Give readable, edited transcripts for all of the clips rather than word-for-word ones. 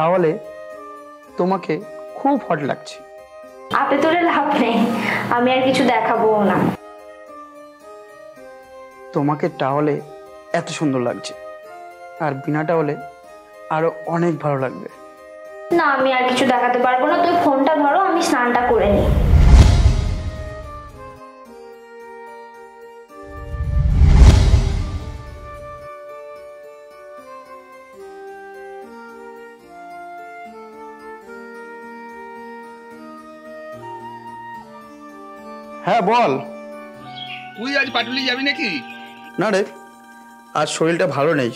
তাহলে তোমাকে খুব হট লাগছে। আপে তোরে লাভ নেই, আমি আর কিছু দেখাবো না। তোমাকে টাওয়ালে এত সুন্দর লাগছে, আর বিনা টাওয়ালে আরো অনেক ভালো লাগবে। না, আমি আর কিছু দেখাতে পারবো না। তুই ফোনটা ধরো, আমি স্নানটা করে নিই। হ্যাঁ বল। তুই আজ পাটুলি যাবি নাকি? না রে, আজ শরীরটা ভালো নেই,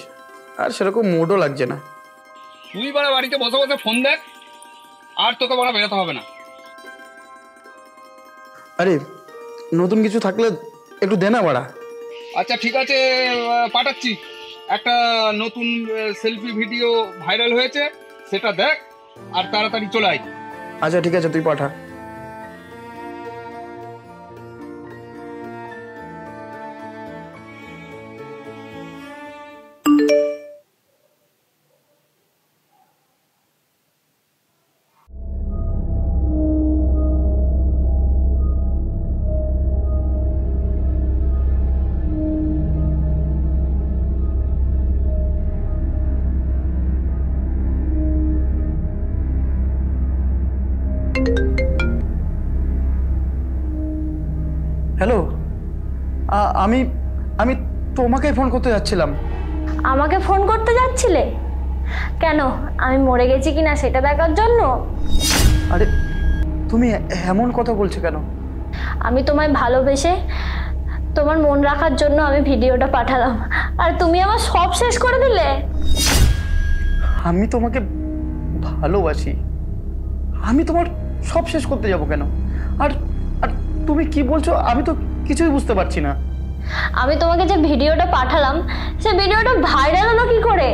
আর সেরকম মুডও লাগছে না। তুই বাড়া বাড়িতে বসে বসে ফোন দেখ, আর তোকে বাড়া বেরোতে হবে না। আরে নতুন কিছু থাকলে একটু দে না বাড়া। আচ্ছা ঠিক আছে, পাঠাচ্ছি। একটা নতুন সেলফি ভিডিও ভাইরাল হয়েছে, সেটা দেখ আর তাড়াতাড়ি চলে আয়। আচ্ছা ঠিক আছে, তুই পাঠা। হ্যালো, আমি আমি তোমাকে ফোন করতে যাচ্ছিলাম। আমাকে ফোন করতে যাচ্ছিলে কেন? আমি মরে গেছি কিনা সেটা দেখার জন্য? আরে তুমি এমন কথা বলছো কেন? আমি তোমায় ভালোবেসে তোমার মন রাখার জন্য আমি ভিডিওটা পাঠালাম, আর তুমি আমার সব শেষ করে দিলে। আমি তোমাকে ভালোবাসি, আমি তোমার সব শেষ করতে যাব কেন? আর আর তুমি কি বলছো আমি তো কিছুই বুঝতে পারছি না। আমি তোমাকে যে ভিডিওটা পাঠালাম, সে ভিডিওটা ভাইরাল হলো কি করে?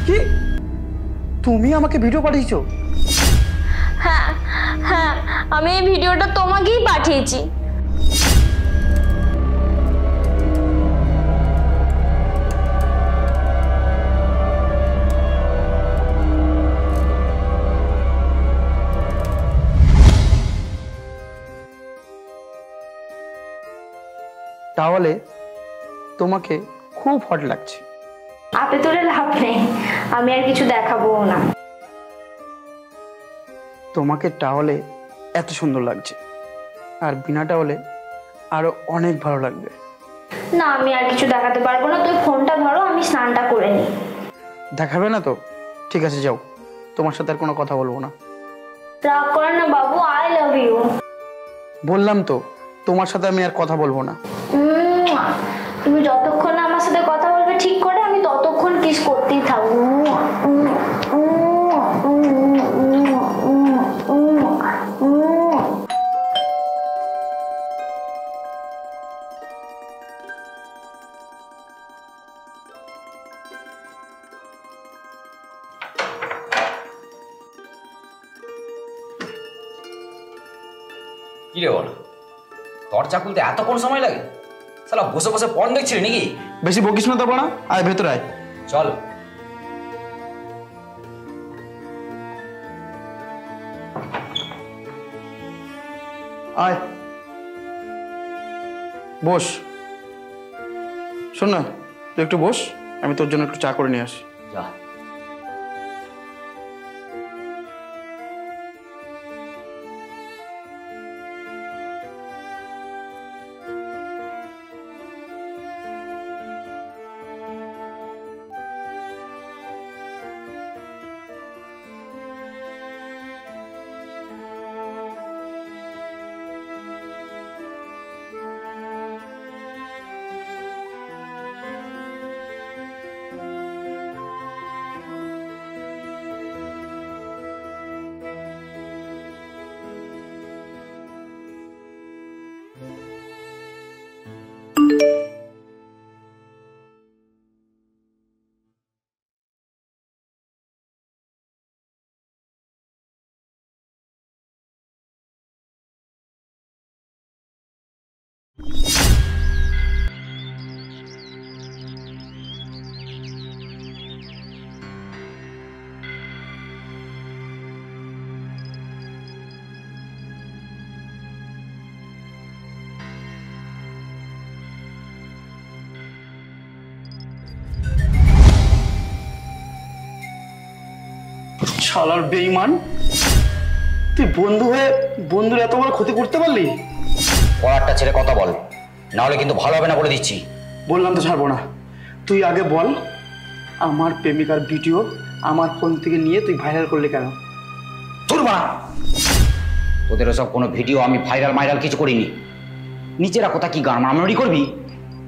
কি তুমি আমাকে ভিডিও পাঠিয়েছো? হ্যাঁ হ্যাঁ, আমি এই ভিডিওটা তোমাকেই পাঠিয়েছি। তাহলে তোমাকে খুব হট লাগছে। আপে তোরে লাভ নেই, আমি আর কিছু দেখাবো না। তোমাকে টাওয়ালে এত সুন্দর লাগছে, আর বিনা টাওয়ালে আরো অনেক ভালো লাগবে। না, আমি আর কিছু দেখাতে পারবো না। তুই ফোনটা ধরো, আমি স্নানটা করে নিই। দেখাবে না তো? ঠিক আছে যাও, তোমার সাথে আর কোনো কথা বলবো না। রাগ করেন না বাবু, আই লাভ ইউ। বললাম তো তোমার সাথে আমি আর কথা বলবো না। তুমি যতক্ষণ না আমার সাথে কথা বলবে ঠিক করে, আমি ততক্ষণ কিস করতেই থাকবো। কি রে বল, দরজা খুলতে এতক্ষণ সময় লাগে? শালা বসে বসে পর্ন দেখছিলি নাকি? বেশি বকিস না তো না, আয় ভেতরে আয়। চল। আয় বস। শোন না, তুই একটু বস, আমি তোর জন্য একটু চা করে নিয়ে আসি। যা। শালার বেঈমান, তুই বন্ধু হয়ে বন্ধুর এত বড় ক্ষতি করতে পারলি? পড়ারটা ছেড়ে কথা বল, না হলে কিন্তু ভালো হবে না বলে দিচ্ছি। বললাম তো ছাড়বো না। তুই আগে বল, আমার প্রেমিকার ভিডিও আমার ফোন থেকে নিয়ে তুই ভাইরাল করলি কেন? তোর বাড়া, তোদের সব কোনো ভিডিও আমি ভাইরাল কিছু করিনি। নিজেরা কোথা কি গান মারামারি করবি,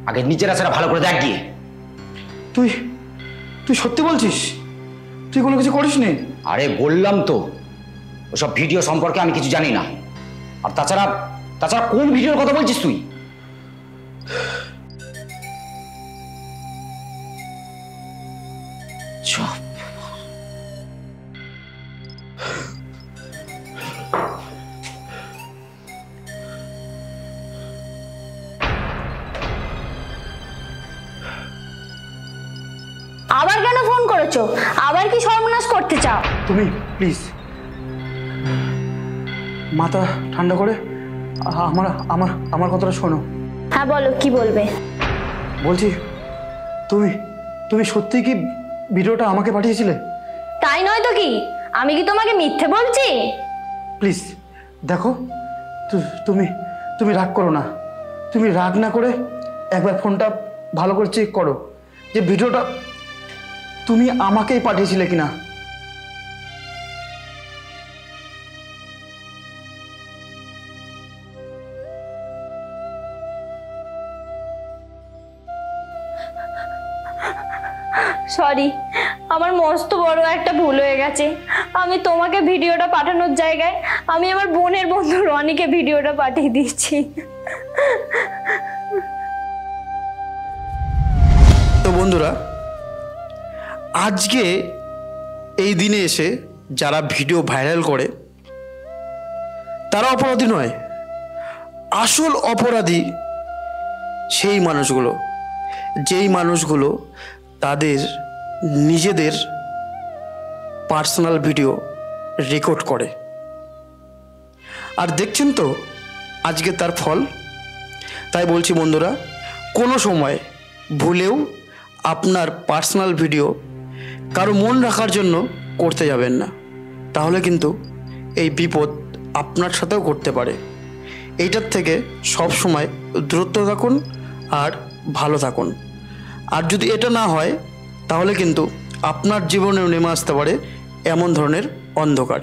আগে নিজেরা সেটা ভালো করে দেখ গিয়ে। তুই তুই সত্যি বলছিস? তুই কোনো কিছু করিস নি? আরে বললাম তো, ওসব ভিডিও সম্পর্কে আমি কিছু জানি না। আর তাছাড়া তাছাড়া কোন ভিডিওর কথা বলছিস তুই? চুপ। আবার কেন ফোন করেছো? আবার কি সর্বনাশ করতে চাও? তুমি প্লিজ মাথা ঠান্ডা করে আমার আমার আমার কথাটা শোনো। হ্যাঁ বলো, কি বলবে? বলছি, তুমি তুমি সত্যিই কি ভিডিওটা আমাকে পাঠিয়েছিলে? তাই নয় তো কি, আমি কি তোমাকে মিথ্যে বলছি? প্লিজ দেখো, তুমি তুমি রাগ করো না। তুমি রাগ না করে একবার ফোনটা ভালো করে চেক করো যে ভিডিওটা তুমি আমাকেই পাঠিয়েছিলে কিনা। সরি, আমার মস্ত বড় একটা ভুল হয়ে গেছে। আমি তোমাকে ভিডিওটা পাঠানোর জায়গায় আমি আমার বোনের বন্ধু রনিকে ভিডিওটা পাঠিয়ে দিচ্ছি। তো বন্ধুরা, আজকে এই দিনে এসে যারা ভিডিও ভাইরাল করে তারা অপরাধী নয়, আসল অপরাধী সেই মানুষগুলো, যেই মানুষগুলো তাদের নিজেদের পার্সোনাল ভিডিও রেকর্ড করে। আর দেখছেন তো আজকে তার ফল। তাই বলছি বন্ধুরা, কোনো সময় ভুলেও আপনার পার্সোনাল ভিডিও কারো মন রাখার জন্য করতে যাবেন না, তাহলে কিন্তু এই বিপদ আপনার সাথেও করতে পারে। এইটার থেকে সব সময় দূরত্ব থাকুন আর ভালো থাকুন। আর যদি এটা না হয় তাহলে কিন্তু আপনার জীবনেও নেমে আসতে পারে এমন ধরনের অন্ধকার।